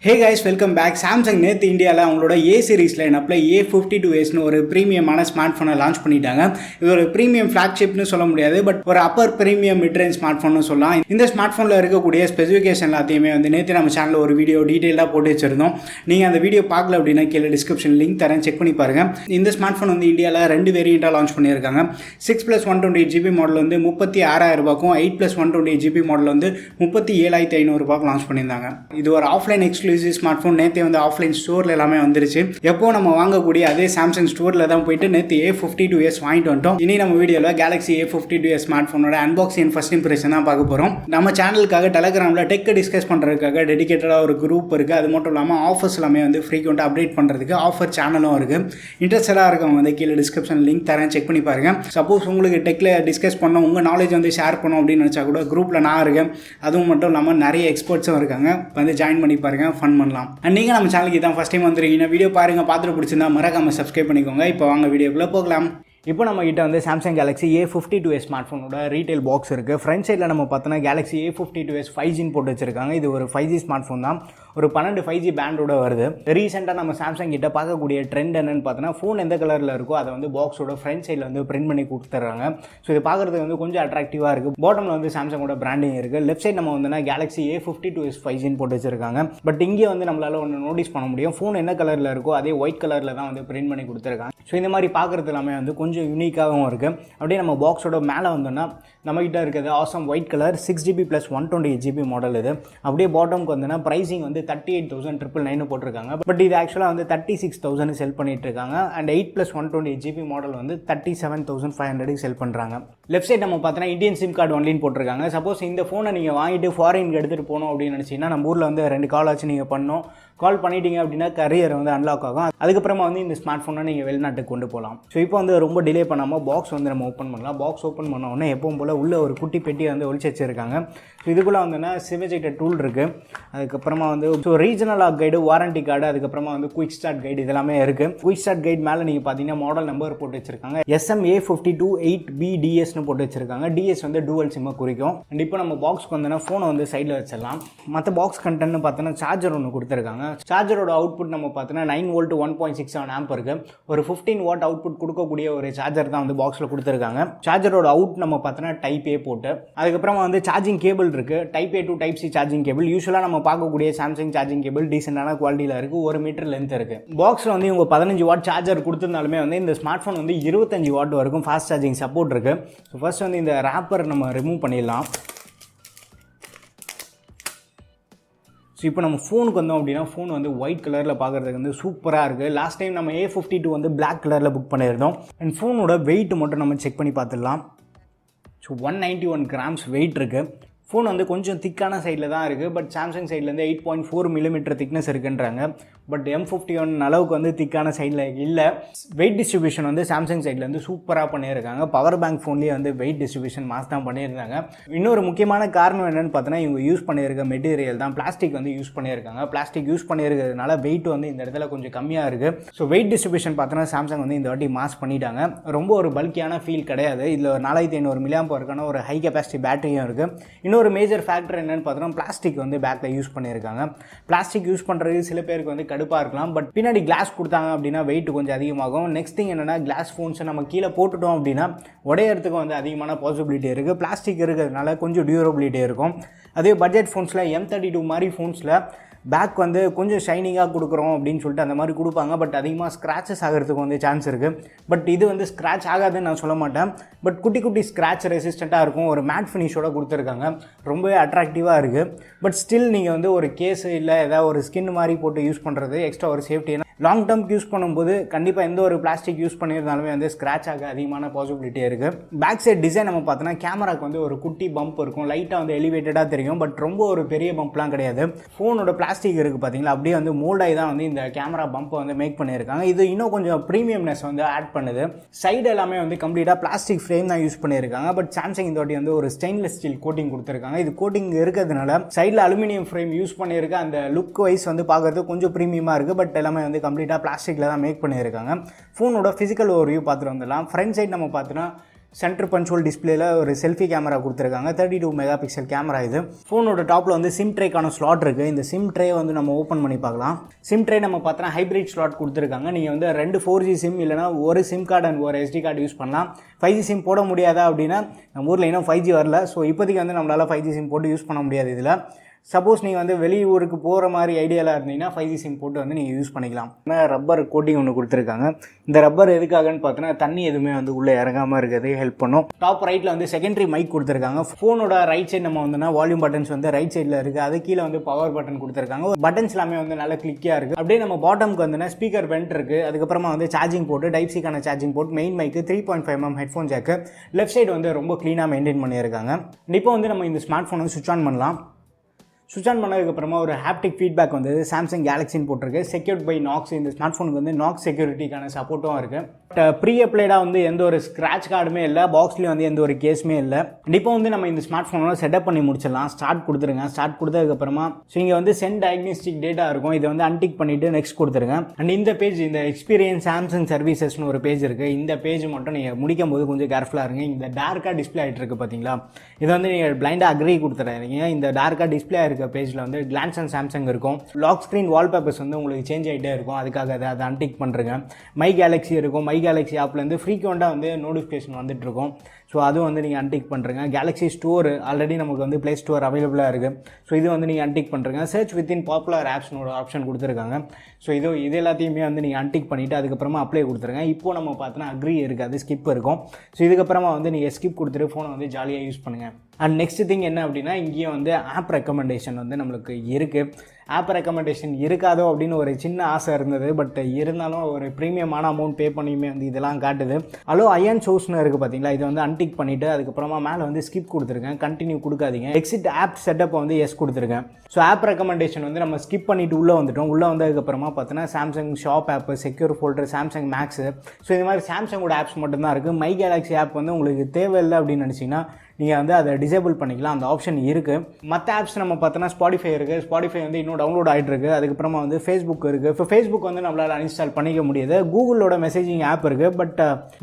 Hey guys, welcome back. Samsung நேற்று இந்தியாவில் அவங்களோட A series லைனப்பில் A52s ஒரு ப்ரீமியமான ஸ்மார்ட் ஃபோனை லான்ச் பண்ணிட்டாங்க. இது ஒரு ப்ரீமியம் ஃப்ளாக்ஷிப்னு சொல்ல முடியாது, பட் ஒரு அப்பர் ப்ரீமியம் மிட்ரேஞ்ச் ஸ்மார்ட் ஃபோன்னு சொல்லலாம். இந்த ஸ்மார்ட் ஃபோனில் இருக்கக்கூடிய ஸ்பெசிஃபிகேஷன் எல்லாத்தையுமே நேற்று நம்ம சேனலில் ஒரு வீடியோ டீட்டெயிலாக போட்டு வச்சிருந்தோம். நீங்கள் அந்த வீடியோ பார்க்கல அப்படின்னா கீழே டிஸ்கிரிப்ஷன் லிங்க் தரேன், செக் பண்ணி பாருங்கள். இந்த ஸ்மார்ட் ஃபோன் இந்தியாவில் 2 வேரியண்ட்டாக லான்ச் பண்ணியிருக்காங்க. 6+128GB model 36,000 8+128GB model 37,500 launch பண்ணியிருந்தாங்க. இது ஒரு ஆஃப்லைன் எக்ஸ்க்ளூசிவ் ஸ்மார்ட் ஃபோன். நேற்று ஆஃப்லைன் ஸ்டோரில் எல்லாமே வந்துருச்சு. எப்போ நம்ம வாங்கக்கூடிய அதே சாம்சங் ஸ்டோரில் தான் போயிட்டு நேற்று A52s வாங்கிட்டு வந்துட்டோம். இனி நம்ம வீடியோவில் கேலக்ஸி A52s ஸ்மார்ட் ஃபோனோட அன்பாக்சிங் ஃபர்ஸ்ட் இம்ப்ரெஷன் தான் பார்க்க போகிறோம். நம்ம சேனலுக்காக டெலிகிராமில் டெக்கை டிஸ்கஸ் பண்ணுறதுக்காக டெடிகேட்டடாக ஒரு குரூப் இருக்குது. அது மட்டும் இல்லாமல் ஆஃபர்ஸ் எல்லாமே ஃப்ரீக்வெண்ட்டாக அப்டேட் பண்ணுறதுக்கு ஆஃபர் சேனலும் இருக்குது. இன்ட்ரெஸ்டடாக இருக்கவங்க கீழே டிஸ்கிரிப்ஷன் லிங்க் தரேன், செக் பண்ணி பாருங்கள். சப்போஸ் உங்களுக்கு டெக்கில் டிஸ்கஸ் பண்ணோம், உங்கள் நாலேஜ் ஷேர் பண்ணோம் அப்படின்னு நினச்சா கூட குரூப்பில் நான் இருக்கேன். அதுவும் மட்டும் இல்லாமல் நிறைய எக்ஸ்பர்ட்ஸும் இருக்காங்க, ஜாயின் பண்ணி பாருங்கள், ஃபன் பண்ணலாம். அண்ட் நீங்கள் நம்ம சேனலுக்கு இதான் ஃபஸ்ட் டைம் வந்துருக்கீங்க, வீடியோ பாருங்கள், பார்த்துட்டு பிடிச்சிருந்தா மறக்காமல் சப்ஸ்கிரைப் பண்ணிக்கோங்க. இப்போ வாங்க வீடியோக்குள்ளே போகலாம். இப்போ நம்ம கிட்ட சாம்சங் கேலக்ஸி A52s ஸ்மார்ட் ஃபோனோட ரீட்டைல் பாக்ஸ் இருக்குது. ஃப்ரண்ட் சைடில் நம்ம பார்த்தோன்னா கேலக்ஸி A52s 5G போட்டு வச்சிருக்காங்க. இது ஒரு 5G ஸ்மார்ட் ஃபோன் தான். ஒரு 12 5G பேண்டோட வருது. ரீசெண்டாக நம்ம சாம்சங் கிட்ட பார்க்கக்கூடிய ட்ரெண்ட் என்னன்னு பார்த்தோன்னா, ஃபோன் எந்த கலரில் இருக்கோ அதை பாக்ஸோட ஃப்ரண்ட் சைடில் பிரிண்ட் பண்ணி கொடுத்துட்றாங்க. ஸோ இது பார்க்குறதுக்கு கொஞ்சம் அட்ராக்டிவாக இருக்குது. பாட்டமில் சாம்சங்கோட பிராண்டிங் இருக்குது. லெஃப்ட் சைட் நம்ம கேலக்ஸி A52s 5G போட்டு வச்சிருக்காங்க. பட் இங்கே நம்மளால் ஒன்று நோட்டீஸ் பண்ண முடியும், ஃபோன் என்ன கலரில் இருக்கோ அதே ஒயிட் கலரில் தான் பிரிண்ட் பண்ணி கொடுத்துருக்காங்க. ஸோ இந்த மாதிரி பார்க்குறது எல்லாமே கொஞ்சம் யூனிக்காகவும் இருக்குது. அப்படியே நம்ம பாக்ஸோட மேலே வந்தோம்னா நம்மகிட்ட இருக்கிறது awesome white colour 6GB + 128GB model. இது அப்படியே பாட்டமுக்கு வந்தோன்னா ப்ரைஸிங் 38,999 போட்டிருக்காங்க. பட் இது ஆக்சுவலாக 36,000 செல் பண்ணிட்டு இருக்காங்க. அண்ட் 8+128GB மாடல் 37,500 செல் பண்ணுறாங்க. லெஃப்ட் சைட் நம்ம பார்த்தோன்னா இந்தியன் சிம் கார்டு ஒன்லின்னு போட்டிருக்காங்க. சப்போஸ் இந்த ஃபோனை நீங்கள் வாங்கிட்டு ஃபாரினுக்கு எடுத்துகிட்டு போகணும் அப்படின்னு நினச்சிங்கன்னா, நம்ம ஊரில் 2 கால் ஆச்சு நீங்கள் பண்ணோம். கால் பண்ணிட்டீங்க அப்படின்னா கரியர் அன்லாக் ஆகும். அதுக்கப்புறமா இந்த ஸ்மார்ட் ஃபோனை நீங்கள் வெளிநாட்டுக்கு கொண்டு போகலாம். ஸோ இப்போ ரொம்ப டிலே பண்ணாமல் பாக்ஸ் நம்ம ஓப்பன் பண்ணலாம். பாக்ஸ் ஓப்பன் பண்ண உடனே எப்பவும் போல் உள்ள ஒரு குட்டி பெட்டி ஒழிச்சு வச்சுருக்காங்க. ஸோ இதுக்குள்ளே சிவஜெக்டர் டூல் இருக்குது. அதுக்கப்புறமா ஸோ ரீஜனல் லாக் கைடு, வாரண்டி கார்டு, அதுக்கப்புறமா குயிக் ஸ்டார்ட் கைடு இதெல்லாமே இருக்குது. குயிக் ஸ்டார்ட் கைடு மேலே நீங்கள் பார்த்தீங்கன்னா மாடல் நம்பர் போட்டு வச்சிருக்காங்க. SMA528BDSன்னு போட்டு வச்சிருக்காங்க. DS டூவல் சிம்மை குறிக்கும். அண்ட் இப்போ நம்ம பாக்ஸ்க்கு ஃபோனை சைடில் வச்சிடலாம். மற்ற பாக்ஸ் கண்டென்ட்னு பார்த்தோன்னா சார்ஜர் ஒன்று கொடுத்துருக்காங்க. சார்ஜரோட அவுட்புட் நம்ம பார்த்தோன்னா 9V 1.67 ஆம்ப் இருக்குது. ஒரு 15W அவுட்புட் கொடுக்கக்கூடிய ஒரு சார்ஜர் தான் பாக்ஸில் கொடுத்துருக்காங்க. சார்ஜரோட அவுட் நம்ம பார்த்தோன்னா Type A போட்டு, அதுக்கப்புறமா சார்ஜிங் கேபிள் இருக்குது. Type A to Type C charging cable. யூஸ்வலாக நம்ம பார்க்கக்கூடிய சாம்சங் சார்ஜிங் கேபிள் டீசெண்டான குவாலிட்டியில் இருக்குது. 1 மீட்டர் லென்த் இருக்குது. பாக்ஸில் இவங்க 15W சார்ஜர் கொடுத்துருந்தாலுமே இந்த ஸ்மார்ட் ஃபோன் 25W வரைக்கும் ஃபாஸ்ட் சார்ஜிங் சப்போர்ட் இருக்குது. ஸோ ஃபர்ஸ்ட் இந்த ரேப்பர் நம்ம ரிமூவ் பண்ணிடலாம். ஸோ இப்போ நம்ம ஃபோனுக்கு வந்தோம் அப்படின்னா, ஃபோன் ஒயிட் கலரில் பார்க்குறதுக்கு சூப்பராக இருக்குது. லாஸ்ட் டைம் நம்ம A52 பிளாக் கலரில் புக் பண்ணியிருந்தோம். அண்ட் ஃபோனோட வெயிட் மட்டும் நம்ம செக் பண்ணி பார்த்துடலாம். ஸோ 191 கிராம்ஸ் வெயிட் இருக்குது. ஃபோன் கொஞ்சம் திக்கான சைடில் தான் இருக்குது. பட் சாம்சங் சைட்லேருந்து 8.4mm திக்னஸ் இருக்குன்றாங்க. பட் M51 அளவுக்கு திக்கான சைடில் இல்லை. வெயிட் டிஸ்ட்ரிபியூஷன் சாம்சங் சைட்லேருந்து சூப்பராக பண்ணியிருக்காங்க. பவர் பேங்க் ஃபோன்லேயே வெயிட் டிஸ்ட்ரிபியூஷன் மாஸ் தான் பண்ணியிருந்தாங்க. இன்னொரு முக்கியமான காரணம் என்னென்னு பார்த்தோன்னா, இவங்க யூஸ் பண்ணியிருக்க மெட்டீரியல் தான் பிளாஸ்டிக் யூஸ் பண்ணியிருக்காங்க. பிளாஸ்டிக் யூஸ் பண்ணியிருக்கிறதுனால வெயிட் இந்த இடத்துல கொஞ்சம் கம்மியாக இருக்குது. ஸோ வெயிட் டிஸ்ட்ரிபியூஷன் பார்த்தோன்னா சாம்சங் இந்த வாட்டி மாஸ் பண்ணிட்டாங்க. ரொம்ப ஒரு பல்கியான ஃபீல் கிடையாது. இதில் ஒரு 4500 mAh ஒரு ஹை கெப்பாசிட்டி பேட்டரியும் இருக்குது. இன்னொரு மேஜர் ஃபேக்டர் என்னென்னு பார்த்தோன்னா, பிளாஸ்டிக் பேக்கில் யூஸ் பண்ணியிருக்காங்க. பிளாஸ்டிக் யூஸ் பண்ணுறது சில பேருக்கு கடுப்பாக இருக்கலாம். பட் பின்னாடி கிளாஸ் கொடுத்தாங்க அப்படின்னா வெயிட் கொஞ்சம் அதிகமாகும். நெக்ஸ்ட் திங் என்னென்னா, கிளாஸ் ஃபோன்ஸை நம்ம கீழே போட்டுட்டோம் அப்படின்னா உடையறதுக்கு அதிகமான பாசிபிலிட்டி இருக்குது. பிளாஸ்டிக் இருக்கிறதுனால கொஞ்சம் டியூரபிலிட்டி இருக்கும். அதே பட்ஜெட் ஃபோன்ஸில் M32 மாதிரி ஃபோன்ஸில் பேக் கொஞ்சம் ஷைனிங்காக கொடுக்குறோம் அப்படின்னு சொல்லிட்டு அந்த மாதிரி கொடுப்பாங்க. பட் அதிகமாக ஸ்க்ராச்சஸ் ஆகிறதுக்கு சான்ஸ் இருக்குது. பட் இது ஸ்க்ராட்ச் ஆகாதுன்னு நான் சொல்ல மாட்டேன். பட் குட்டி குட்டி ஸ்க்ராட்ச் ரெசிஸ்டண்ட்டாக இருக்கும். ஒரு மேட் ஃபினிஷோட கொடுத்துருக்காங்க. ரொம்பவே அட்ராக்டிவாக இருக்குது. பட் ஸ்டில் நீங்கள் ஒரு கேஸு இல்லை ஏதாவது ஒரு ஸ்கின் மாதிரி போட்டு யூஸ் பண்ணுறது எக்ஸ்ட்ரா ஒரு சேஃப்டி. லாங் டேர்ம்க்கு யூஸ் பண்ணும்போது கண்டிப்பாக எந்த ஒரு பிளாஸ்டிக் யூஸ் பண்ணியிருந்தாலுமே ஸ்க்ராட்ச் ஆக அதிகமான பாசிபிலிட்டி இருக்குது. பேக் சைட் டிசைன் நம்ம பார்த்தோன்னா கேமராக்கு ஒரு குட்டி பம்ப் இருக்கும். லைட்டாக எலிவேட்டடாக தெரியும். பட் ரொம்ப ஒரு பெரிய பம்ப்லாம் கிடையாது. ஃபோனோட பிளாஸ்டிக் இருக்குது பார்த்தீங்களா, அப்படியே மோல்டாகி தான் இந்த கேமரா பம்பை மேக் பண்ணியிருக்காங்க. இது இன்னும் கொஞ்சம் ப்ரீமியம்னஸ் ஆட் பண்ணுது. சைடு எல்லாமே கம்ப்ளீட்டாக பிளாஸ்டிக் ஃப்ரேம் தான் யூஸ் பண்ணியிருக்காங்க. பட் சாம்சங் இந்த வாட்டி ஒரு ஸ்டெயின்லெஸ் ஸ்டீல் கோட்டிங் கொடுத்துருக்காங்க. இது கோட்டிங் இருக்கிறதுனால சைடில் அலுமினியம் ஃப்ரேம் யூஸ் பண்ணியிருக்க அந்த லுக் வைஸ் பார்க்கறது கொஞ்சம் ப்ரீமியமாக இருக்குது. பட் எல்லாமே கம்ப்ளீட்டாக பிளாஸ்டிக்கில் தான் மேக் பண்ணியிருக்காங்க. ஃபோனோட ஃபிசிக்கல் ஓவர்வியூ பார்த்துட்டு வந்துடலாம். ஃப்ரண்ட் சைட் நம்ம பார்த்தோன்னா சென்டர் பஞ்சுவல் டிஸ்பிளேல ஒரு செல்ஃபி கேமரா கொடுத்துருக்காங்க. 32 மெகா பிக்சல் கேமரா இது. ஃபோனோட டாப்பில் வந்து சிம் ட்ரேக்கான ஸ்லாட் இருக்குது. இந்த சிம் ட்ரே வந்து நம்ம ஓப்பன் பண்ணி பார்க்கலாம். சிம் ட்ரே நம்ம பார்த்தோன்னா ஹைப்ரிட் ஸ்லாட் கொடுத்துருக்காங்க. நீங்கள் வந்து 2 4G சிம் இல்லைனா ஒரு சிம் கார்டு அண்ட் ஒரு SD கார்டு யூஸ் பண்ணலாம். 5G சிம் போட முடியாதா அப்படின்னா நம்ம ஊரில் இன்னும் 5G வரல. ஸோ இப்போதைக்கு வந்து நம்மளால் 5G சிம் போட்டு யூஸ் பண்ண முடியாது. இதில் சப்போஸ் நீங்கள் வந்து வெளியூருக்கு போகிற மாதிரி ஐடியாவில் இருந்தீங்கன்னா 5G சிம் போட்டு வந்து நீங்கள் யூஸ் பண்ணிக்கலாம். ஆனால் ரப்பர் கோட்டிங் ஒன்று கொடுத்துருக்காங்க. இந்த ரப்பர் எதுக்காகன்னு பார்த்தோன்னா தண்ணி எதுவுமே வந்து உள்ளே இறங்காமல் இருக்கிறது ஹெல்ப் பண்ணும். டாப் ரைட்டில் வந்து செகண்டரி மைக் கொடுத்துருக்காங்க. ஃபோனோட ரைட் சைடு நம்ம வந்துன்னா வால்யூம் பட்டன்ஸ் வந்து ரைட் சைடில் இருக்குது. அது கீழே வந்து பவர் பட்டன் கொடுத்துருக்காங்க. பட்டன்ஸ் எல்லாமே வந்து நல்லா கிளிக்காக இருக்குது. அப்படியே நம்ம பாட்டமுக்கு வந்துன்னா ஸ்பீக்கர் வெண்ட் இருக்குது. அதுக்கப்புறமா வந்து சார்ஜிங் போட்டு டைப் சிக்கான சார்ஜிங் போட்டு மெயின் மைக்கு 3.5mm headphone jack. Left side வந்து ரொம்ப க்ளீனாக மெயின்டைன் பண்ணியிருக்காங்க. இப்போ வந்து நம்ம இந்த ஸ்மார்ட் ஃபோனை சுவிட்ச் ஆன் பண்ணலாம். சுவிட்ச் ஆன் பண்ணதுக்கப்புறமா ஒரு ஹாப்டிக் ஃபீட்பேக் வந்து சாம்சங் கேலக்ஸின்னு போட்டிருக்கு. Secured by Knox. இந்த ஸ்மார்ட் ஃபோனுக்கு வந்து நாக்ஸ் செக்யூரிட்டிக்கான சப்போர்ட்டும் இருக்குது. பட் ப்ரீ அப்ளைடாக வந்து எந்த ஒரு ஸ்க்ராட்ச் கார்டுமே இல்லை. பாக்ஸ்லேயும் வந்து எந்த ஒரு கேஸுமே இல்லை. இப்போ வந்து நம்ம இந்த ஸ்மார்ட் ஃபோனை செட்டப் பண்ணி முடிச்சிடலாம். ஸ்டார்ட் கொடுத்துருங்க. ஸ்டார்ட் கொடுத்ததுக்கப்புறமா ஸோ இங்கே வந்து சென்ட் டயக்னோஸ்டிக் டேட்டா இருக்கும். இதை வந்து அன்டிக் பண்ணிவிட்டு நெக்ஸ்ட் கொடுத்துருங்க. அண்ட் இந்த பேஜ் இந்த எக்ஸ்பீரியன்ஸ் சாம்சங் சர்வீசஸ்னு ஒரு பேஜ் இருக்குது. இந்த பேஜ் மட்டும் நீங்கள் முடிக்கும் போது கொஞ்சம் கேர்ஃபுல்லாக இருங்க. இந்த டார்க்காக டிஸ்பிளே ஆகிட்டு இருக்குது பார்த்தீங்களா, இதை வந்து நீங்கள் பிளைண்டாக அக்ரி கொடுத்துறாதீங்க. இந்த டார்க்காக டிஸ்பிளே ஆகிருக்க பேஜில் வந்து கிளான்ஸ் அண்ட் சாம்சங் இருக்கும். லாக் ஸ்க்ரீன் வால்பேப்பர்ஸ் வந்து உங்களுக்கு சேஞ்ச் ஆகிட்டே இருக்கும். அதுக்காக அதை அன்டிக் பண்ணுறங்க. மை கேலக்ஸி இருக்கும். மை கேலக்ஸி ஆப்லேருந்து ஃப்ரீக்வெண்ட்டாக வந்து நோட்டிஃபிகேஷன் வந்துட்டு இருக்கும். ஸோ அது வந்து நீங்கள் அன்டிக் பண்ணுறங்க. கேலக்ஸி ஸ்டோர் ஆல்ரெடி நமக்கு வந்து ப்ளே ஸ்டோர் அவைலபிளாக இருக்குது. ஸோ இது வந்து நீங்கள் அன்டிக் பண்ணுறங்க. சர்ச் வித்தின் பாப்புலர் ஆப்ஸ்னோட ஆப்ஷன் கொடுத்துருக்காங்க. ஸோ இது எல்லாத்தையுமே வந்து நீங்கள் அன்டிக் பண்ணிவிட்டு அதுக்கப்புறமா அப்ளை கொடுத்துருங்க. இப்போது நம்ம பார்த்தோன்னா அக்ரி இருக்காது, ஸ்கிப் இருக்கும். ஸோ இதுக்கப்புறமா வந்து நீங்கள் ஸ்கிப் கொடுத்துட்டு ஃபோனை வந்து ஜாலியாக யூஸ் பண்ணுங்கள். அண்ட் நெக்ஸ்ட் திங் என்ன அப்படின்னா, இங்கேயும் வந்து ஆப் ரெக்கமெண்டேஷன் வந்து நம்மளுக்கு இருக்குது. ஆப் ரெக்கமெண்டேஷன் இருக்காதோ அப்படின்னு ஒரு சின்ன ஆசை இருந்தது. பட் இருந்தாலும் ஒரு ப்ரீமியமான அமௌண்ட் பே பண்ணியுமே வந்து இதெல்லாம் காட்டுது. ஹலோ அயன் சோர்ஸ்னு இருக்குது பார்த்தீங்களா, இதை வந்து அன்டிக் பண்ணிவிட்டு அதுக்கப்புறமா மேலே வந்து ஸ்கிப் கொடுத்துருக்கேன். கண்டினியூ கொடுக்காதீங்க. எக்ஸிட் ஆப் செட்டப் வந்து எஸ் கொடுத்துருக்கேன். ஸோ ஆப் ரெக்கமெண்டேஷன் வந்து நம்ம ஸ்கிப் பண்ணிவிட்டு உள்ளே வந்துட்டோம். உள்ளே வந்ததுக்கப்புறமா பார்த்தோன்னா Samsung shop app, secure folder, Samsung max. So இது மாதிரி சாம்சங்கோட ஆப்ஸ் மட்டும்தான் இருக்குது. மை கேலக்ஸி ஆப் வந்து உங்களுக்கு தேவையில்லை அப்படின்னு நினச்சிங்கன்னா நீங்கள் வந்து அதை டிசேபிள் பண்ணிக்கலாம். அந்த ஆப்ஷன் இருக்குது. மற்ற ஆப்ஸ் நம்ம பார்த்தோன்னா ஸ்பாடிஃபை இருக்குது. ஸ்பாடிஃபை வந்து இன்னும் டவுன்லோட் ஆகிட்டு இருக்குது. அதுக்கப்புறமா வந்து ஃபேஸ்புக் இருக்குது. இப்போ ஃபேஸ்புக் வந்து நம்மளால் அன்இன்ஸ்டால் பண்ணிக்க முடியாது. கூகுளோட மெசேஜிங் ஆப் இருக்குது.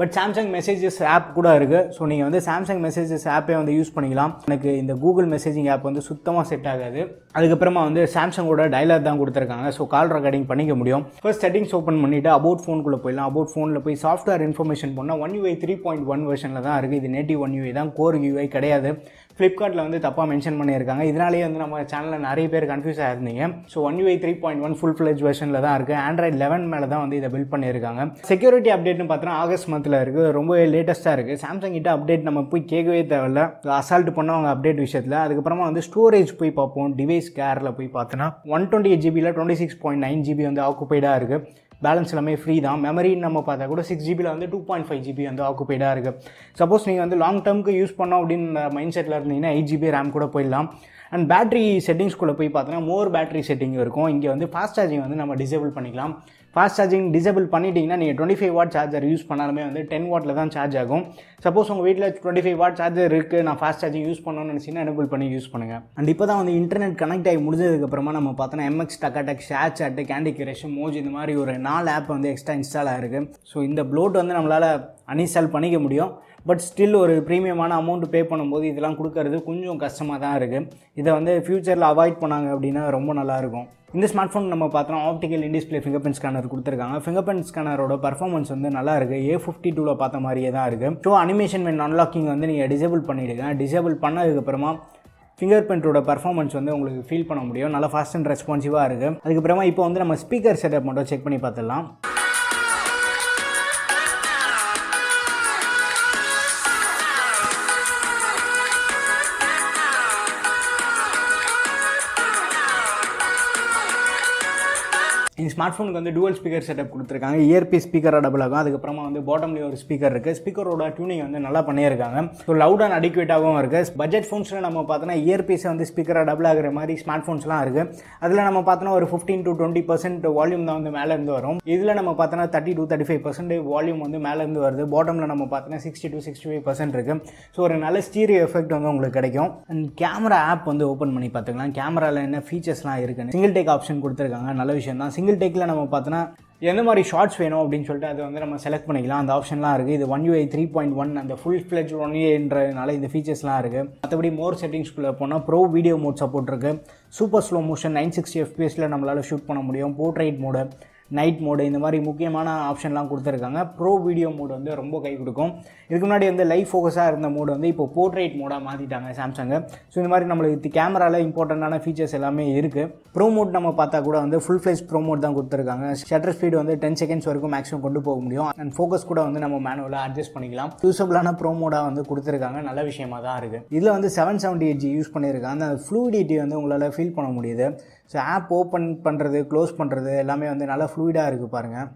பட் சாம்சங் மெசேஜஸ் ஆப் கூட இருக்குது. ஸோ நீங்கள் வந்து சாம்சங் மெசேஜஸ் ஆப்பே வந்து யூஸ் பண்ணிக்கலாம். எனக்கு இந்த கூகுள் மெசேஜிங் ஆப் வந்து சுத்தமாக செட் ஆகாது. அதுக்கப்புறமா வந்து சாம்சங்கோட டயலாக் தான் கொடுத்துருக்காங்க. ஸோ கால் ரெக்கார்டிங் பண்ணிக்க முடியும். ஃபர்ஸ்ட் செட்டிங்ஸ் ஓப்பன் பண்ணிவிட்டு அபவுட் ஃபோனுக்குள்ளே போயிடலாம். அபவுட் ஃபோனில் போய் சாஃப்ட்வேர் இன்ஃபர்மேஷன் போனால் One UI 3.1 வெர்ஷனில் தான் இருக்குது. இது நேட்டிவ் One UI தான், கோர் UI கிடையாது. ஃப்ளிப்கார்ட்டில் வந்து தப்பாக மென்ஷன் பண்ணியிருக்காங்க. இதனாலேயே வந்து நம்ம சேனலில் நிறைய பேர் கன்ஃபியூஸ் ஆகிருந்தீங்க. So One UI 3.1 full fledge வெர்ஷனில் தான் இருக்குது. Android 11 மேலே தான் வந்து இதை பில்ட் பண்ணியிருக்காங்க. செக்யூரிட்டி அப்டேட்னு பார்த்தோன்னா ஆகஸ்ட் மந்தில் இருக்குது. ரொம்ப லேட்டஸ்ட்டாக இருக்குது. சாம்சங் கிட்ட அப்டேட் நம்ம போய் கேட்கவே தேவையில்ல. அசால்ட் பண்ணுவாங்க அப்டேட் விஷயத்தில். அதுக்கப்புறமா வந்து ஸ்டோரேஜ் போய் பார்ப்போம். டிவைஸ் கேரில் போய் பார்த்தோன்னா 128 GB 26.9 GB வந்து ஆக்குபைடாக இருக்குது. பேலன்ஸ் எல்லாமே ஃப்ரீ தான். மெமரின்னு நம்ம பார்த்தா கூட 6 GB வந்து 2.5 GB வந்து ஆக்குபைடாக இருக்குது. சப்போஸ் நீங்கள் வந்து லாங் டேர்முக்கு யூஸ் பண்ணோம் அப்படின்னு மைண்ட் செட்டில் இருந்தீங்கன்னா 8 GB ரேம் கூட போயிடலாம். அண்ட் பேட்டரி செட்டிங்ஸ்குள்ளே போய் பார்த்தோன்னா மோர் பேட்டரி செட்டிங் இருக்கும். இங்கே வந்து ஃபாஸ்ட் சார்ஜிங் வந்து நம்ம டிசேபிள் பண்ணிக்கலாம். ஃபாஸ்ட் சார்ஜிங் டிசேபிள் பண்ணிட்டீங்கன்னா நீங்கள் 25 வாட் சார்ஜர் யூஸ் பண்ணாலுமே வந்து 10 வாட்டில் தான் சார்ஜ் ஆகும். சப்போஸ் உங்கள் வீட்டில் 25 வாட் சார்ஜர் இருக்குது, நான் ஃபாஸ்ட் சார்ஜிங் யூஸ் பண்ணணும்னு நினச்சிங்கன்னா எனேபிள் பண்ணி யூஸ் பண்ணுங்கள். அண்ட் இப்போ தான் வந்து இன்டர்நெட் கனெக்ட் ஆகி முடிஞ்சதுக்கப்புறமா நம்ம பார்த்தோன்னா MX TakaTak, ShareChat, Candy Crush, Moj இந்த மாதிரி ஒரு 4 ஆப் வந்து எக்ஸ்ட்ரா இன்ஸ்டால் ஆகிருக்கு. ஸோ இந்த ப்ளோட் வந்து நம்மளால் அன்இன்ஸ்டால் பண்ணிக்க முடியும். பட் ஸ்டில் ஒரு ப்ரீமியமான அமௌண்ட் பே பண்ணும்போது இதெல்லாம் கொடுக்கறது கொஞ்சம் கஷ்டமாக தான் இருக்குது. இதை வந்து ஃப்யூச்சரில் அவாய்ட் பண்ணாங்க அப்படின்னா ரொம்ப நல்லாயிருக்கும். இந்த ஸ்மார்ட் ஃபோன் நம்ம பார்த்தோன்னா optical in-display finger print scanner கொடுத்துருக்காங்க. ஃபிங்கர் பிரிண்ட் ஸ்கேனரோட பர்ஃபார்மன்ஸ் வந்து நல்லா இருக்குது. A52ல பார்த்த மாதிரியே தான் இருக்குது. ஸோ அனிமேஷன் வென் அன்லாக்கிங் வந்து நீங்கள் டிசேபிள் பண்ணிவிடுங்க. டிசேபிள் பண்ணதுக்கப்புறமா ஃபிங்கர் பிரிண்ட்டோட பர்ஃபார்மன்ஸ் வந்து உங்களுக்கு ஃபீல் பண்ண முடியும். நல்லா ஃபாஸ்ட் அண்ட் ரெஸ்பான்சிவாக இருக்குது. அதுக்கப்புறமா இப்போ வந்து நம்ம ஸ்பீக்கர் செட்டப் மட்டும் செக் பண்ணி பார்த்துடலாம். இந்த ஸ்மார்ட் ஃபோனுக்கு வந்து டூவல் ஸ்பீக்கர் செட்டப் கொடுத்துருக்காங்க. இயர்பீஸ் ஸ்பீக்கராக டபுள் ஆகும். அதுக்கப்புறமா வந்து பாட்டம்லேயே ஒரு ஸ்பீக்கர் இருக்குது. ஸ்பீக்கரோட டியூனிங் வந்து நல்லா பண்ணியிருக்காங்க. ஸோ லவுட் அண்ட் அடிக்வேட்டாகவும் இருக்குது. பட்ஜெட் ஃபோன்ஸில் நம்ம பார்த்தோன்னா இயர்பீஸை வந்து ஸ்பீக்கராக டபுள் ஆகிற மாதிரி ஸ்மார்ட் ஃபோன்ஸ்லாம் இருக்குது. அதில் நம்ம பார்த்தோன்னா ஒரு 15 to 20% வால்யூம் தான் வந்து மேலேருந்து வரும். இதில் நம்ம பார்த்தோன்னா 30 to 35% வால்யூம் வந்து மேலேருந்து வருது. பாட்டமில் நம்ம பார்த்தோன்னா 60 to 65% இருக்குது. ஸோ ஒரு நல்ல ஸ்டீரியோ எஃபெக்ட் வந்து உங்களுக்கு கிடைக்கும். அண்ட் கேமரா ஆப் வந்து ஓப்பன் பண்ணி பார்த்துக்கலாம். கேமராவில் என்ன ஃபீச்சர்ஸ்லாம் இருக்குன்னு சிங்கிள் டேக் ஆப்ஷன் கொடுத்துருக்காங்க. நல்ல விஷயம் தான். சிங்கிள் டேக்கில் நம்ம பார்த்தோன்னா எந்த மாதிரி ஷார்ட்ஸ் வேணும் அப்படின்னு சொல்லிட்டு அதை வந்து நம்ம செலக்ட் பண்ணிக்கலாம். அந்த ஆப்ஷன்லாம் இருக்குது. இது 1UI 3.1 அந்த ஃபுல் ஃப்ளெஜ் 1UIன்றதுனால இந்த ஃபீச்சர்ஸ்லாம் இருக்குது. மற்றபடி மோர் செட்டிங்ஸ்குள்ளே போனால் ப்ரோ வீடியோ மோட் சப்போர்ட் இருக்குது. சூப்பர் ஸ்லோ மோஷன் 960 FPSல நம்மளால் ஷூட் பண்ண முடியும். போர்ட்ரைட் மோடு, நைட் மோடு, இந்த மாதிரி முக்கியமான ஆப்ஷன்லாம் கொடுத்துருக்காங்க. ப்ரோ வீடியோ மோடு வந்து ரொம்ப கை கொடுக்கும். இதுக்கு முன்னாடி வந்து லைவ் ஃபோக்கஸாக இருந்த மோடு வந்து இப்போ போர்ட்ரைட் மோடாக மாற்றிட்டாங்க சாம்சங்கு. ஸோ இந்த மாதிரி நம்மளுக்கு கேமராவில் இம்பார்ட்டண்ட்டான ஃபீச்சர்ஸ் எல்லாமே இருக்குது. ப்ரோ மோட் நம்ம பார்த்தா கூட வந்து ஃபுல் ஃப்ளெஜ் ப்ரோ மோட் தான் கொடுத்துருக்காங்க. ஷட்டர் ஸ்பீடு வந்து 10 செகண்ட்ஸ் வரைக்கும் மேக்ஸிமம் கொண்டு போக முடியும். அண்ட் ஃபோக்கஸ் கூட வந்து நம்ம மேனுவலாக அட்ஜஸ்ட் பண்ணிக்கலாம். யூஸபிளான ப்ரோ மோடாக வந்து கொடுத்துருக்காங்க. நல்ல விஷயமாக தான் இருக்குது. இதில் வந்து 770Hz யூஸ் பண்ணியிருக்காங்க. அந்த ஃப்ளூயிடிட்டி வந்து உங்களால் ஃபீல் பண்ண முடியுது. ஸோ ஆப் ஓப்பன் பண்ணுறது, க்ளோஸ் பண்ணுறது எல்லாமே வந்து நல்லா ஃப்ளூயிடாக இருக்குது பாருங்கள்.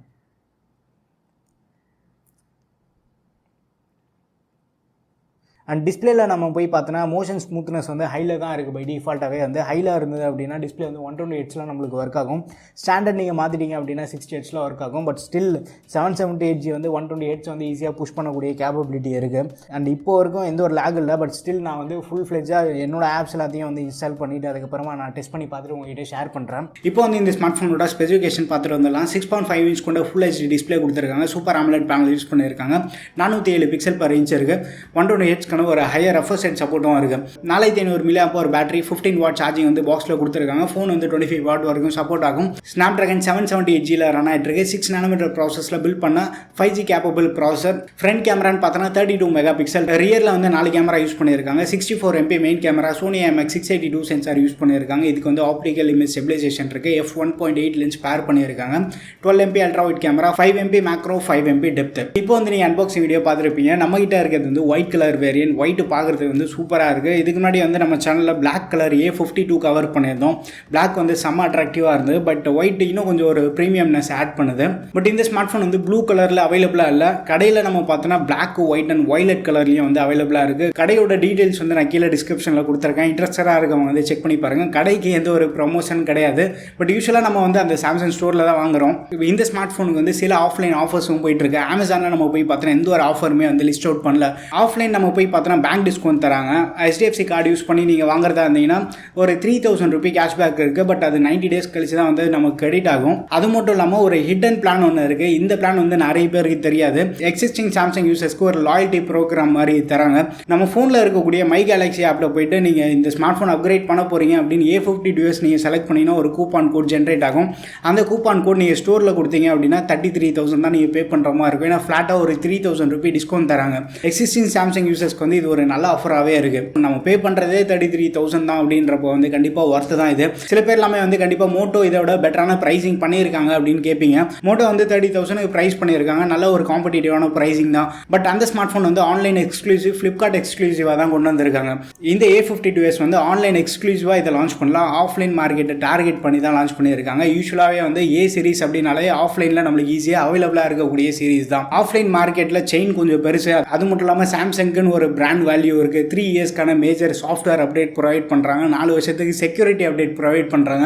அண்ட் டிஸ்பிளேல நம்ம போய் பார்த்தோன்னா மோஷன் ஸ்மூத்னஸ் வந்து ஹையில் தான் இருக்குது. பை டிஃபால்ட்டாகவே வந்து ஹையில் இருந்தது அப்படின்னா டிஸ்பிளே வந்து 120Hzலாம் நம்மளுக்கு ஒர்க் ஆகும். ஸ்டாண்டர்ட் நீங்கள் மாற்றிட்டீங்க அப்படின்னா 60Hzல ஒர்க் ஆகும். பட் ஸ்டில் 770Hz வந்து 120Hz வந்து ஈஸியாக புஷ் பண்ணக்கூடிய கேப்பபிலிட்டி இருக்குது. அண்ட் இப்போ வரைக்கும் எந்த ஒரு லேக் இல்லை. பட் ஸ்டில் நான் வந்து ஃபுல் ஃப்ளெஜாக என்னோட ஆப்ஸ் எல்லாத்தையும் வந்து இன்ஸ்டால் பண்ணிவிட்டு அதுக்கப்புறமா நான் டெஸ்ட் பண்ணி பார்த்துட்டு உங்கள்கிட்ட ஷேர் பண்ணுறேன். இப்போ வந்து இந்த ஸ்மார்ட் ஃபோனோட ஸ்பெசிஃபிகேஷன் பார்த்துட்டு வந்துடலாம். 6.5 inch கொண்ட ஃபுல் HD டிஸ்பிளே கொடுத்துருக்காங்க. சூப்பர் AMOLED பேனல் யூஸ் பண்ணியிருக்காங்க. 407 பிக்சல் per inch இருக்குது. 120Hz ஒரு ஹையர் ரெஃப்ரெஷ் ரேட் சப்போர்ட்டும் இருக்குது. 4500 mAh பேட்டரி, 15 வாட் சார்ஜிங் வந்து பாக்ஸில் கொடுத்துருக்காங்க. ஃபோன் வந்து 25 வாட் வரைக்கும் சப்போர்ட் ஆகும். ஸ்னாப்ட்ராகன் 770Hzல ரன் ஆகிட்டு இருக்கு. 6 nm ப்ராசஸில் பில்ட் பண்ண 5G கேப்பபிள் ப்ராசஸர். ஃப்ரண்ட் கேமரான்னு பார்த்தோன்னா 32 மெகாபிக்சல். ரியரில் வந்து 4 கேமரா யூஸ் பண்ணியிருக்காங்க. 64 MP main camera, Sony IMX682 sensor use பண்ணியிருக்காங்க. இதுக்கு வந்து ஆப்டிக்கல் இமேஜ் ஸ்டெபிலைசேஷன் இருக்குது. f1.8 லென்ஸ் பேர் பண்ணியிருக்காங்க. 12 MP ultra wide camera, 5 MP macro, 5 MP depth. இப்போ வந்து நீங்கள் அன்பாக்சிங் வீடியோ பார்த்துருப்பீங்க. நம்ம கிட்ட இருக்கிறது வந்து ஒயிட் கலர் வேரியன்ட். ஒயிட் பார்க்குறதுக்கு வந்து சூப்பராக இருக்குது. இதுக்கு முன்னாடி வந்து நம்ம சேனலில் பிளாக் கலர் A52 கவர் பண்ணியிருந்தோம். பிளாக் வந்து செம்ம அட்ராக்டிவாக இருந்தது. பட் ஒயிட் இன்னும் கொஞ்சம் ஒரு ப்ரீமியம்னஸ் ஆட் பண்ணுது. பட் இந்த ஸ்மார்ட் ஃபோன் வந்து ப்ளூ கலரில் அவைலபிளாக இல்லை. கடையில் நம்ம பார்த்தோன்னா பிளாக், ஒயிட் அண்ட் வயலட் கலர்லையும் வந்து அவைலபிளாக இருக்குது. கடையோட டீட்டெயில்ஸ் வந்து நான் கீழே டிஸ்கிரிப்ஷனில் கொடுத்துருக்கேன். இன்ட்ரெஸ்டடாக இருக்கவங்க வந்து செக் பண்ணி பாருங்கள். கடைக்கு எந்த ஒரு ப்ரொமோஷன் கிடையாது. பட் யூஸ்வலாக நம்ம வந்து அந்த சாம்சங் ஸ்டோரில் தான் வாங்குகிறோம். இந்த ஸ்மார்ட் ஃபோனுக்கு வந்து சில ஆஃப்லைன் ஆஃபர்ஸும் போயிட்டு இருக்கு. அமேசானில் நம்ம போய் பார்த்தோன்னா எந்த ஒரு ஆஃபருமே வந்து லிஸ்ட் அவுட் பண்ணல. ஆஃப்லைன் நம்ம போய் பார்த்தோன்னா பேங்க் டிஸ்கவுண்ட் தராங்க. HDFC கார்டு யூஸ் பண்ணி நீங்கள் வாங்குறதா இருந்தீங்கன்னா ஒரு 3000 ரூபி கேஷ்பேக் இருக்குது. பட் அது 90 days கழிச்சு தான் வந்து நமக்கு கிரெடிட் ஆகும். அது மட்டும் இல்லாமல் ஒரு ஹிடன் பிளான் ஒன்று இருக்குது. இந்த பிளான் வந்து நிறைய பேருக்கு தெரியாது. எக்ஸிஸ்டிங் சாம்சங் யூசர்ஸ்க்கு ஒரு லாயல்ட்டி ப்ரோக்ராம் மாதிரி தராங்க. நம்ம ஃபோனில் இருக்கக்கூடிய மை கேலக்ஸி ஆப்பில் போயிட்டு நீங்கள் இந்த ஸ்மார்ட் ஃபோன் அப்கிரேட் பண்ண போகிறீங்க அப்படின்னு A52s நீங்கள் செலக்ட் பண்ணிங்கன்னா ஒரு கூப்பான் கோட் ஜென்ரேட் ஆகும். அந்த கூப்பான் கோட் நீங்கள் ஸ்டோரில் கொடுத்தீங்க அப்படின்னா 33,000 தான் நீங்கள் பே பண்ணுற மாதிரி இருக்கும். ஏன்னா ஃப்ளாட்டாக ஒரு 3000 ரூபி டிஸ்கவுண்ட் தராங்க. எக்ஸிஸ்டிங் சாம்சங் யூசர்ஸ்க்கு வந்து இது ஒரு நல்ல ஆஃபராகவே இருக்குது. நம்ம பே பண்ணுறதே 33,000 தான் அப்படின்றப்போ வந்து கண்டிப்பாக ஒர்த்து தான் இது. சில பேர் எல்லாமே வந்து கண்டிப்பாக மோட்டோ இதோட பெட்டரான ப்ரைஸிங் பண்ணியிருக்காங்க அப்படின்னு கேட்பீங்க. மோட்டோ வந்து 30,000 ப்ரைஸ் பண்ணியிருக்காங்க. நல்ல ஒரு காம்படிட்டிவான ப்ரைஸிங் தான். பட் அந்த ஸ்மார்ட் ஃபோன் வந்து ஆன்லைன் எக்ஸ்க்ளூசிவ், ஃப்ளிப்கார்ட் எக்ஸ்க்ளூசிவாக தான் கொண்டு வந்திருக்காங்க. இந்த A52s வந்து ஆன்லைன் எக்ஸ்க்ளூசிவாக இதை லான்ச் பண்ணலாம். ஆஃப்லைன் மார்க்கெட்டை டார்கெட் பண்ணி தான் லான்ச் பண்ணியிருக்காங்க. யூஸ்வலாகவே வந்து A சீரிஸ் அப்படின்னாலே ஆஃப்லைனில் நம்மளுக்கு ஈஸியாக அவைலபிளாக இருக்கக்கூடிய சீரிஸ் தான். ஆஃப்லைன் மார்க்கெட்டில் செயின் கொஞ்சம் பெருசு. அது மட்டும் இல்லாமல் சாம்சங்குன்னு ஒரு பிராண்ட் வேல்யூ இருக்குது. 3 இயர்ஸ்க்கான மேஜர் சாஃப்ட்வேர் அப்டேட் ப்ரொவைட் பண்ணுறாங்க. 4 வருஷத்துக்கு செக்யூரிட்டி அப்டேட் ப்ரொவைட் பண்ணுறாங்க.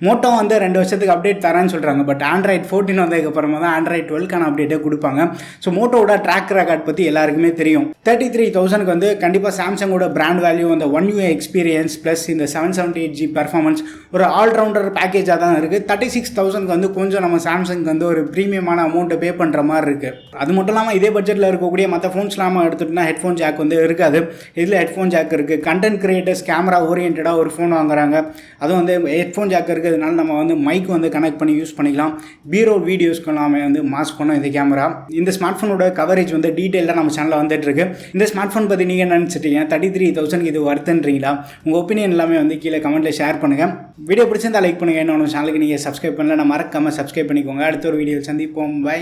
மோட்டோ வந்து 2 வருஷத்துக்கு அப்டேட் தரேன்னு சொல்கிறாங்க. பட் Android 14 வந்ததுக்கப்புறமா தான் Android 12க்கான அப்டேட்டே கொடுப்பாங்க. ஸோ மோட்டோவோட ட்ராக் ரெக்கார்ட் பற்றி எல்லாருக்குமே தெரியும். 33,000க்கு வந்து கண்டிப்பாக சாம்சங்கோட பிராண்ட் வேல்யூ, அந்த 1UI எக்ஸ்பீரியன்ஸ் ப்ளஸ் இந்த 770Hz பெர்ஃபார்மன்ஸ் ஒரு ஆல்ரவுண்டர் பேக்கேஜாக தான் இருக்குது. 36,000க்கு வந்து கொஞ்சம் நம்ம சாம்சங் வந்து ஒரு ப்ரீமியமான அமௌண்ட்டை பே பண்ணுற மாதிரி இருக்குது. அது மட்டும் இல்லாமல் இதே பட்ஜெட்டில் இருக்கக்கூடிய மற்ற ஃபோன்ஸ்லாம் நம்ம எடுத்துகிட்டோம்னா ஹெட்ஃபோன் ஜாக் வந்து இருக்காது. இதில் ஹெட்ஃபோன் ஜாக் இருக்குது. கண்டென்ட் கிரியேட்டர்ஸ் கேமரா ஓரியன்டாக ஒரு ஃபோன் வாங்குறாங்க. அதுவும் வந்து ஹெட்ஃபோன் ஜாக் இருக்கிறதுனால நம்ம வந்து மைக் வந்து கனெக்ட் பண்ணி யூஸ் பண்ணிக்கலாம். பீரோல் வீடியோஸ்க்கு எல்லாமே வந்து மாஸ் பண்ணும் இந்த கேமரா. இந்த ஸ்மார்ட் ஃபோனோட கவரேஜ் வந்து டீட்டெயிலாக நம்ம சேனலில் வந்துட்டு இருக்கு. இந்த ஸ்மார்ட் ஃபோன் பற்றி நீங்கள் நினச்சிட்டீங்க 33,000 இது வர்த்துன்றீங்களா? உங்கள் ஒப்பீனியன் எல்லாமே வந்து கீழே கமெண்ட்டில் ஷேர் பண்ணுங்கள். வீடியோ பிடிச்சிருந்தா லைக் பண்ணுங்கள். இன்னொன்று சேனலுக்கு நீங்கள் சப்ஸ்கிரைப் பண்ணல, நான் மறக்காமல் சப்ஸ்கிரைப் பண்ணிக்கோங்க. அடுத்த ஒரு வீடியோ சந்திப்போம். பை.